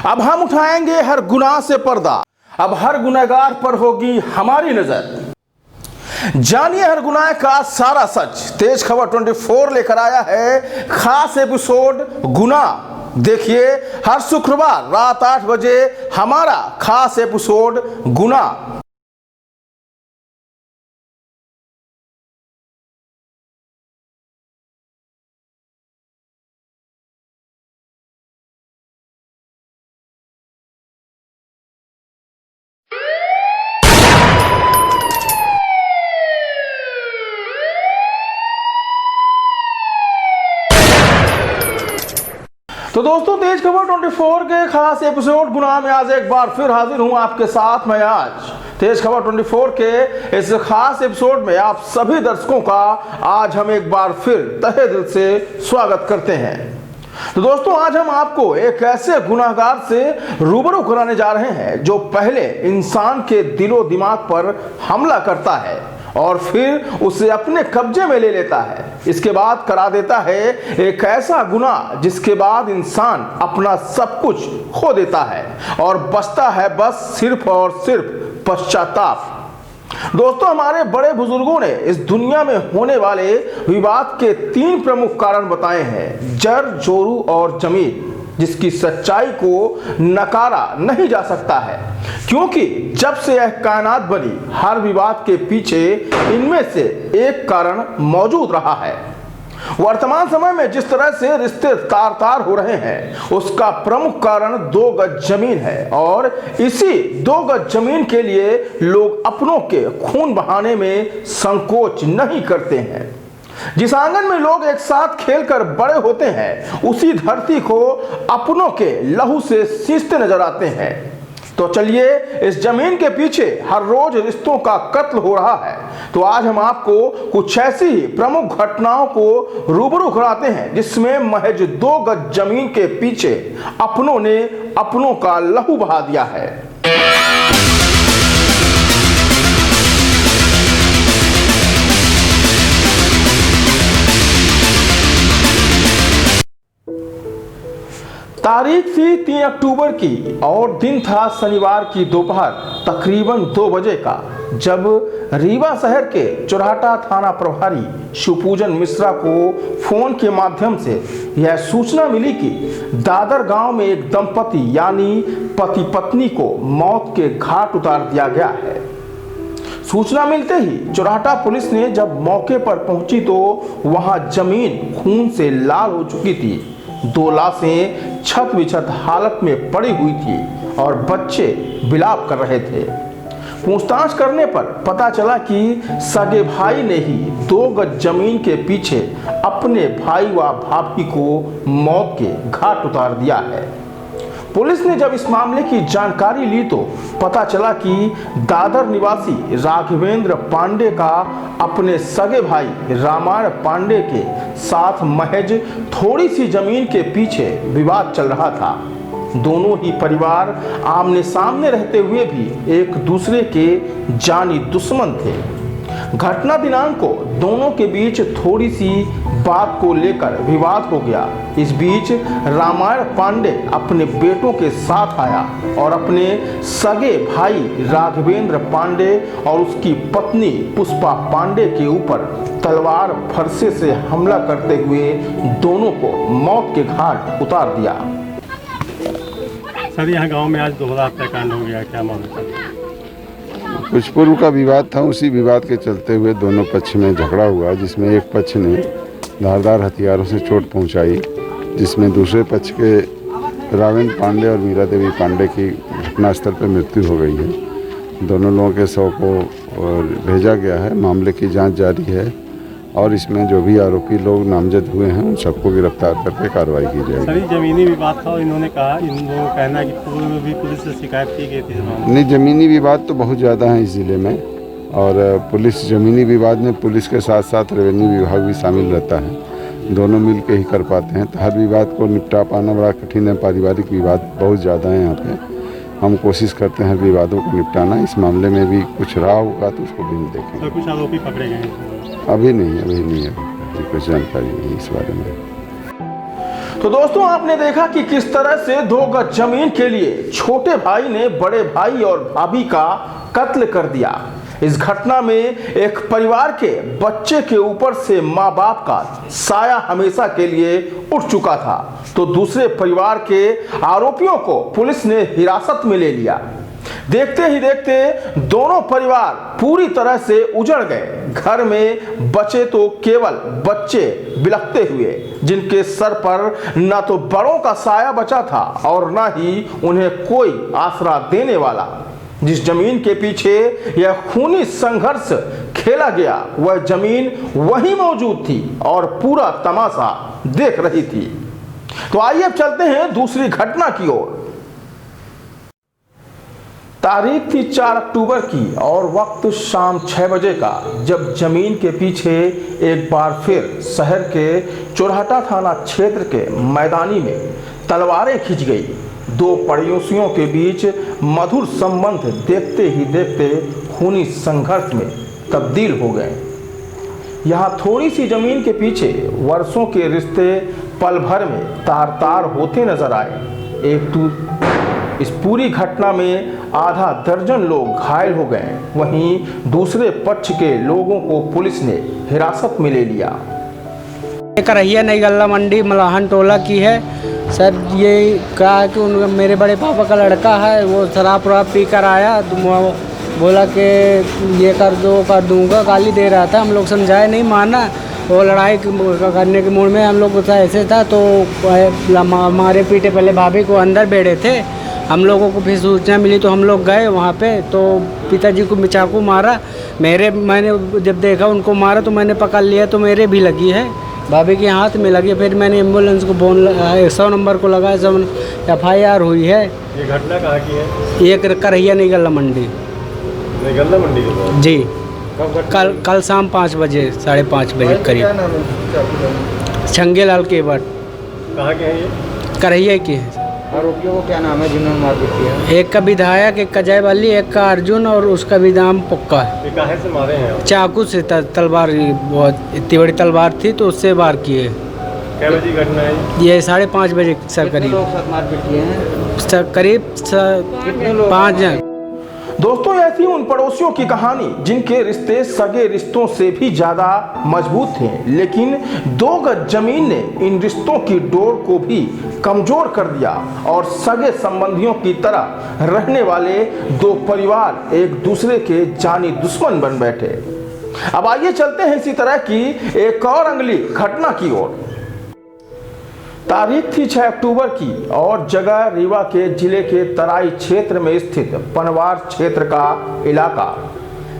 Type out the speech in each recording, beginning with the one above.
अब हम उठाएंगे हर गुनाह से पर्दा, अब हर गुनहगार पर होगी हमारी नजर। जानिए हर गुनाह का सारा सच। तेज खबर 24 लेकर आया है खास एपिसोड गुनाह। देखिए हर शुक्रवार रात 8 बजे हमारा खास एपिसोड गुनाह। तो दोस्तों तेज खबर 24 के खास एपिसोड गुनाह में आज एक बार फिर हाजिर हूं आपके साथ। मैं आज तेज खबर 24 के इस खास एपिसोड में आप सभी दर्शकों का आज हम एक बार फिर तहे दिल से स्वागत करते हैं। तो दोस्तों आज हम आपको एक ऐसे गुनाहगार से रूबरू कराने जा रहे हैं जो पहले इंसान के दिलो दिमाग पर हमला करता है और फिर उसे अपने कब्जे में ले लेता है। इसके बाद करा देता है एक ऐसा गुनाह जिसके बाद इंसान अपना सब कुछ खो देता है और बचता है बस सिर्फ और सिर्फ पश्चाताप। दोस्तों हमारे बड़े बुजुर्गों ने इस दुनिया में होने वाले विवाद के 3 प्रमुख कारण बताए हैं, जर, जोरू और जमीन, जिसकी सच्चाई को नकारा नहीं जा सकता है, क्योंकि जब से यह कायनात बनी हर विवाद के पीछे इनमें से एक कारण मौजूद रहा है। वर्तमान समय में जिस तरह से रिश्ते तार तार हो रहे हैं उसका प्रमुख कारण 2 गज जमीन है और इसी 2 गज जमीन के लिए लोग अपनों के खून बहाने में संकोच नहीं करते हैं। जिस आंगन में लोग एक साथ खेलकर बड़े होते हैं उसी धरती को अपनों के लहू से सींचते नजर आते हैं। तो चलिए इस जमीन के पीछे हर रोज रिश्तों का कत्ल हो रहा है, तो आज हम आपको कुछ ऐसी ही प्रमुख घटनाओं को रूबरू कराते हैं जिसमें महज 2 गज जमीन के पीछे अपनों ने अपनों का लहू बहा दिया है। तारीख थी 3 अक्टूबर की और दिन था शनिवार की दोपहर तकरीबन 2 बजे का, जब रीवा शहर के चौराहा थाना प्रभारी शिवपूजन मिश्रा को फोन के माध्यम से यह सूचना मिली कि दादर गांव में एक दंपति यानी पति पत्नी को मौत के घाट उतार दिया गया है। सूचना मिलते ही चौराहा पुलिस ने जब मौके पर पहुंची तो वहां जमीन खून से लाल हो चुकी थी। 2 लाशें छत बिछत हालत में पड़ी हुई थी और बच्चे विलाप कर रहे थे। पूछताछ करने पर पता चला कि सगे भाई ने ही 2 गज जमीन के पीछे अपने भाई व भाभी को मौत के घाट उतार दिया है। पुलिस ने जब इस मामले की जानकारी ली तो पता चला कि दादर निवासी राघवेंद्र पांडे का अपने सगे भाई रामायण पांडे के साथ महज थोड़ी सी जमीन के पीछे विवाद चल रहा था। दोनों ही परिवार आमने सामने रहते हुए भी एक दूसरे के जानी दुश्मन थे। घटना दिनांक को दोनों के बीच थोड़ी सी बात को लेकर विवाद हो गया। इस बीच रामायण पांडे अपने बेटों के साथ आया और अपने सगे भाई राघवेंद्र पांडे और उसकी पत्नी पुष्पा पांडे के ऊपर तलवार फरसे से हमला करते हुए दोनों को मौत के घाट उतार दिया। सर यहाँ गांव में आज दोहरा हत्याकांड हो गया, क्या मामला? कुछ पूर्व का विवाद था, उसी विवाद के चलते हुए दोनों पक्ष में झगड़ा हुआ, जिसमें एक पक्ष ने धारदार हथियारों से चोट पहुंचाई, जिसमें दूसरे पक्ष के राघवेंद्र पांडे और मीरा देवी पांडे की घटनास्थल पर मृत्यु हो गई है। दोनों लोगों के शव को भेजा गया है। मामले की जांच जारी है और इसमें जो भी आरोपी लोग नामजद हुए हैं उन सबको गिरफ्तार करके कार्रवाई की जाएगी। सर जमीनी विवाद था, इन्होंने कहा, इन लोगों का कहना है कि पूर्व में भी पुलिस से शिकायत की गई थी। नहीं, ज़मीनी विवाद तो बहुत ज़्यादा है इस ज़िले में और पुलिस ज़मीनी विवाद में पुलिस के साथ साथ रेवेन्यू विभाग भी शामिल रहता है। दोनों मिल के ही कर पाते हैं, तो हर विवाद को निपटा पाना बड़ा कठिन है। पारिवारिक विवाद बहुत ज़्यादा है यहाँ पे। हम कोशिश करते हैं हर विवादों को निपटाना। इस मामले में भी कुछ रहा होगा तो उसको भी देखेंगे। कुछ आरोपी पकड़े गए? अभी नहीं है, कुछ जानकारी नहीं इस बारे में। तो दोस्तों आपने देखा कि किस तरह से 2 गज जमीन के लिए छोटे भाई ने बड़े भाई और भाभी का कत्ल कर दिया। इस घटना में एक परिवार के बच्चे के ऊपर से माँ बाप का साया हमेशा के लिए उठ चुका था, तो दूसरे परिवार के आरोपियों को पुलिस ने हिरासत में ले लिया। देखते ही देखते दोनों परिवार पूरी तरह से उजड़ गए। घर में बचे तो केवल बच्चे बिलखते हुए, जिनके सर पर ना तो बड़ों का साया बचा था और ना ही उन्हें कोई आसरा देने वाला। जिस जमीन के पीछे यह खूनी संघर्ष खेला गया वह जमीन वहीं मौजूद थी और पूरा तमाशा देख रही थी। तो आइए अब चलते हैं दूसरी घटना की ओर। तारीख थी 4 अक्टूबर की और वक्त शाम 6 बजे का, जब जमीन के पीछे एक बार फिर शहर के चोरहटा थाना क्षेत्र के मैदानी में तलवारें खिंच गई। 2 पड़ोसियों के बीच मधुर संबंध देखते ही देखते खूनी संघर्ष में तब्दील हो गए। यहाँ थोड़ी सी जमीन के पीछे वर्षों के रिश्ते पल भर में तार तार होते नजर आए। इस पूरी घटना में आधा दर्जन लोग घायल हो गए। वहीं दूसरे पक्ष के लोगों को पुलिस ने हिरासत में ले लिया। करहिया नई गल्ला मंडी मलाहन टोला की है सर। ये कहा कि मेरे बड़े पापा का लड़का है, वो शराब वराब पी कर आया तो बोला कि ये कर दो कर दूंगा, गाली दे रहा था। हम लोग समझाए, नहीं माना। वो लड़ाई करने के मूड में हम लोग ऐसे था तो मारे पीटे पहले भाभी को अंदर बैठे थे। हम लोगों को फिर सूचना मिली तो हम लोग गए वहाँ पे, तो पिताजी को चाकू मारा। मैंने जब देखा उनको मारा तो मैंने पकड़ लिया तो मेरे भी लगी है, भाभी के हाथ में लगी। फिर मैंने एम्बुलेंस को 100 नंबर को लगाया, सब FIR हुई है। ये घटना कहाँ की है? ये करहिया नई गल्ला मंडी। नई गल्ला मंडी के जी, कल शाम 5 बजे 5:30 बजे करीब। छंगेलाल केवट। कहाँ के हैं ये? करहिया की है। आरोपियों को क्या नाम है जिन्होंने मारपीट किया? एक का विधायक, एक का जयवाली, एक का अर्जुन और उसका भी नाम पुक्का है। ये काहे से मारे हैं? चाकू से तलवार, बहुत इतनी बड़ी तलवार थी तो उससे वार किए। क्या बजे घटना है? ये 5:30 बजे सर कितने करीब। लोग साथ मारपीट किए हैं? सर करीब 5 जन। दोस्तों यह थी उन पड़ोसियों की कहानी जिनके रिश्ते सगे रिश्तों से भी ज्यादा मजबूत थे, लेकिन 2 गज जमीन ने इन रिश्तों की डोर को भी कमजोर कर दिया और सगे संबंधियों की तरह रहने वाले 2 परिवार एक दूसरे के जानी दुश्मन बन बैठे। अब आइए चलते हैं इसी तरह की एक और अगली घटना की ओर। तारीख थी 6 अक्टूबर की और जगह रीवा के जिले के तराई क्षेत्र में स्थित पनवार क्षेत्र का इलाका।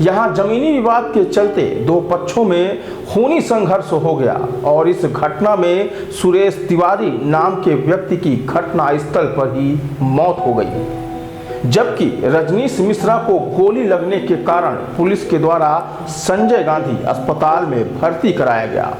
यहाँ जमीनी विवाद के चलते 2 पक्षों में खूनी संघर्ष हो गया और इस घटना में सुरेश तिवारी नाम के व्यक्ति की घटना स्थल पर ही मौत हो गई, जबकि रजनीश मिश्रा को गोली लगने के कारण पुलिस के द्वारा संजय गांधी अस्पताल में भर्ती कराया गया।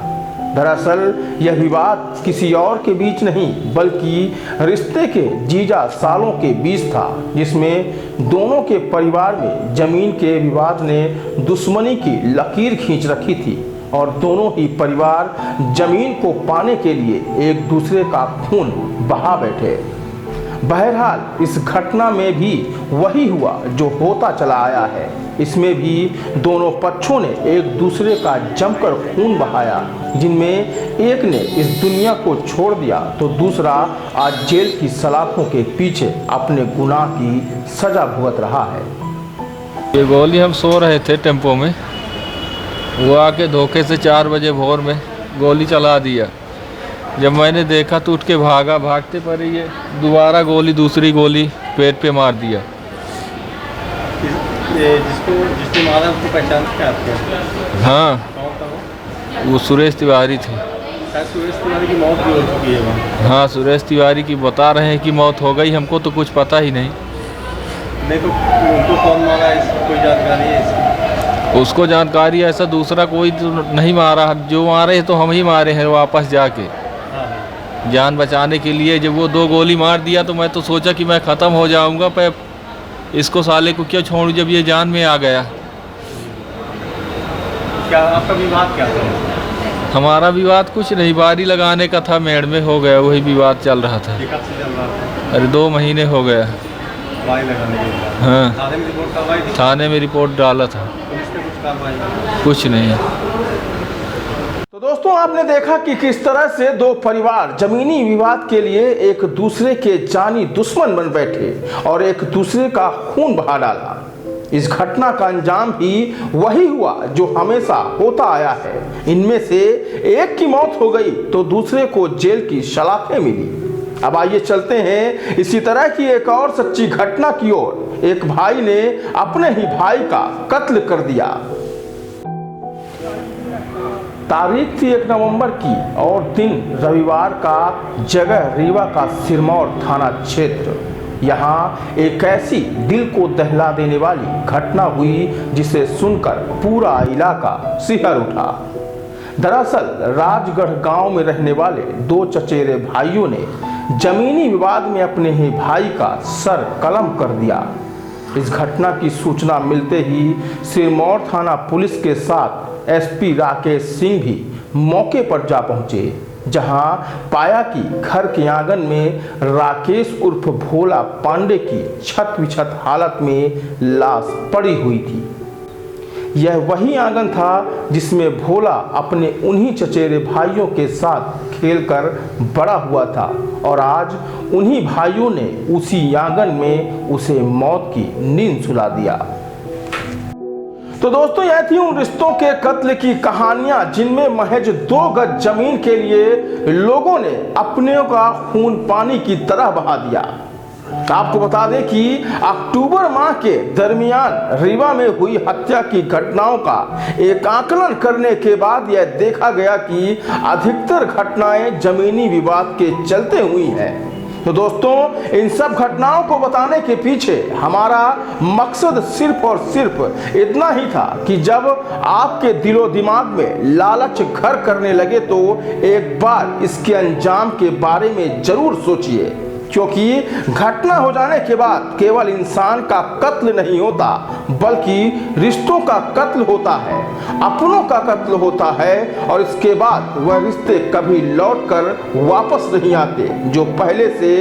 दरअसल यह विवाद किसी और के बीच नहीं बल्कि रिश्ते के जीजा सालों के बीच था, जिसमें दोनों के परिवार में जमीन के विवाद ने दुश्मनी की लकीर खींच रखी थी और दोनों ही परिवार जमीन को पाने के लिए एक दूसरे का खून बहा बैठे। बहरहाल इस घटना में भी वही हुआ जो होता चला आया है। इसमें भी दोनों पक्षों ने एक दूसरे का जमकर खून बहाया, जिनमें एक ने इस दुनिया को छोड़ दिया तो दूसरा आज जेल की सलाखों के पीछे अपने गुनाह की सजा भुगत रहा है। ये गोली हम सो रहे थे टेम्पो में, वो आके धोखे से 4 बजे भोर में गोली चला दिया। जब मैंने देखा तो उठ के भागा, भागते पर ये दोबारा गोली, दूसरी गोली पेट पे मार दिया। जिसने मारा उसको पहचान क्या आपके? हाँ, कौन था वो सुरेश तिवारी थे। शायद सुरेश तिवारी की मौत भी हो चुकी है वहाँ। हाँ, सुरेश तिवारी की बता रहे हैं कि मौत हो गई, हमको तो कुछ पता ही नहीं। नहीं तो उनको कौन मारा है इसकी कोई जानकारी है इसकी? उसको जानकारी ऐसा दूसरा कोई तो नहीं मारा, जो मारे तो हम ही मारे हैं वापस जाके जान बचाने के लिए। जब वो 2 गोली मार दिया तो मैं तो सोचा कि मैं ख़त्म हो जाऊंगा, पर इसको साले को क्यों छोड़ूं जब ये जान में आ गया। क्या आपका विवाद क्या था? हमारा विवाद कुछ नहीं, बारी लगाने का था, मेड़ में हो गया, वही विवाद चल रहा था। ये कब से चल रहा था? अरे 2 महीने हो गया। बाई लगाने के बाद हाँ, थाने में रिपोर्ट करवाई थी? थाने में रिपोर्ट डाला था, पुलिस ने कुछ कार्रवाई की? कुछ नहीं। तो दोस्तों आपने देखा कि किस तरह से दो परिवार जमीनी विवाद के लिए एक दूसरे के जानी दुश्मन बन बैठे और एक दूसरे का खून बहा डाला। इस घटना का अंजाम भी वही हुआ जो हमेशा होता आया है। इनमें से एक की मौत हो गई तो दूसरे को जेल की सलाखें मिली। अब आइए चलते हैं इसी तरह की एक और सच्ची घटना की ओर। एक भाई ने अपने ही भाई का कत्ल कर दिया। तारीख थी 1 नवंबर की और दिन रविवार का, जगह रीवा का सिरमौर थाना क्षेत्र। यहाँ एक ऐसी दिल को दहला देने वाली घटना हुई जिसे सुनकर पूरा इलाका सिहर उठा। दरअसल राजगढ़ गांव में रहने वाले 2 चचेरे भाइयों ने जमीनी विवाद में अपने ही भाई का सर कलम कर दिया। इस घटना की सूचना मिलते ही सिरमौर थाना पुलिस के साथ एसपी राकेश सिंह भी मौके पर जा पहुंचे, जहां पाया कि घर के आंगन में राकेश उर्फ भोला पांडे की छत विछत हालत में लाश पड़ी हुई थी। यह वही आंगन था जिसमें भोला अपने उन्हीं चचेरे भाइयों के साथ खेलकर बड़ा हुआ था और आज उन्हीं भाइयों ने उसी आंगन में उसे मौत की नींद सुला दिया। तो दोस्तों यह थी उन रिश्तों के कत्ल की कहानियां जिनमें महज 2 गज जमीन के लिए लोगों ने अपने का खून पानी की तरह बहा दिया। आपको बता दें कि अक्टूबर माह के दरमियान रीवा में हुई हत्या की घटनाओं का एक आकलन करने के बाद यह देखा गया कि अधिकतर घटनाएं जमीनी विवाद के चलते हुई हैं। तो दोस्तों इन सब घटनाओं को बताने के पीछे हमारा मकसद सिर्फ और सिर्फ इतना ही था कि जब आपके दिलो दिमाग में लालच घर करने लगे तो एक बार इसके अंजाम के बारे में जरूर सोचिए, क्योंकि घटना हो जाने के बाद केवल इंसान का कत्ल नहीं होता बल्कि रिश्तों का कत्ल होता है, अपनों का कत्ल होता है और इसके बाद वह रिश्ते कभी लौटकर वापस नहीं आते। जो पहले से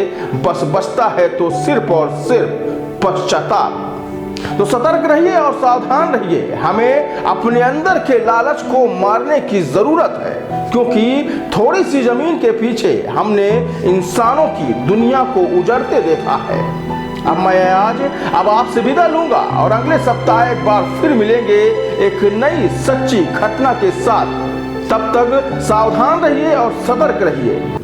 बस बचता है तो सिर्फ और सिर्फ पश्चाताप। तो सतर्क रहिए और सावधान रहिए। हमें अपने अंदर के लालच को मारने की जरूरत है, क्योंकि थोड़ी सी जमीन के पीछे हमने इंसानों की दुनिया को उजड़ते देखा है। अब मैं अब आपसे विदा लूंगा और अगले सप्ताह एक बार फिर मिलेंगे एक नई सच्ची घटना के साथ। तब तक सावधान रहिए और सतर्क रहिए।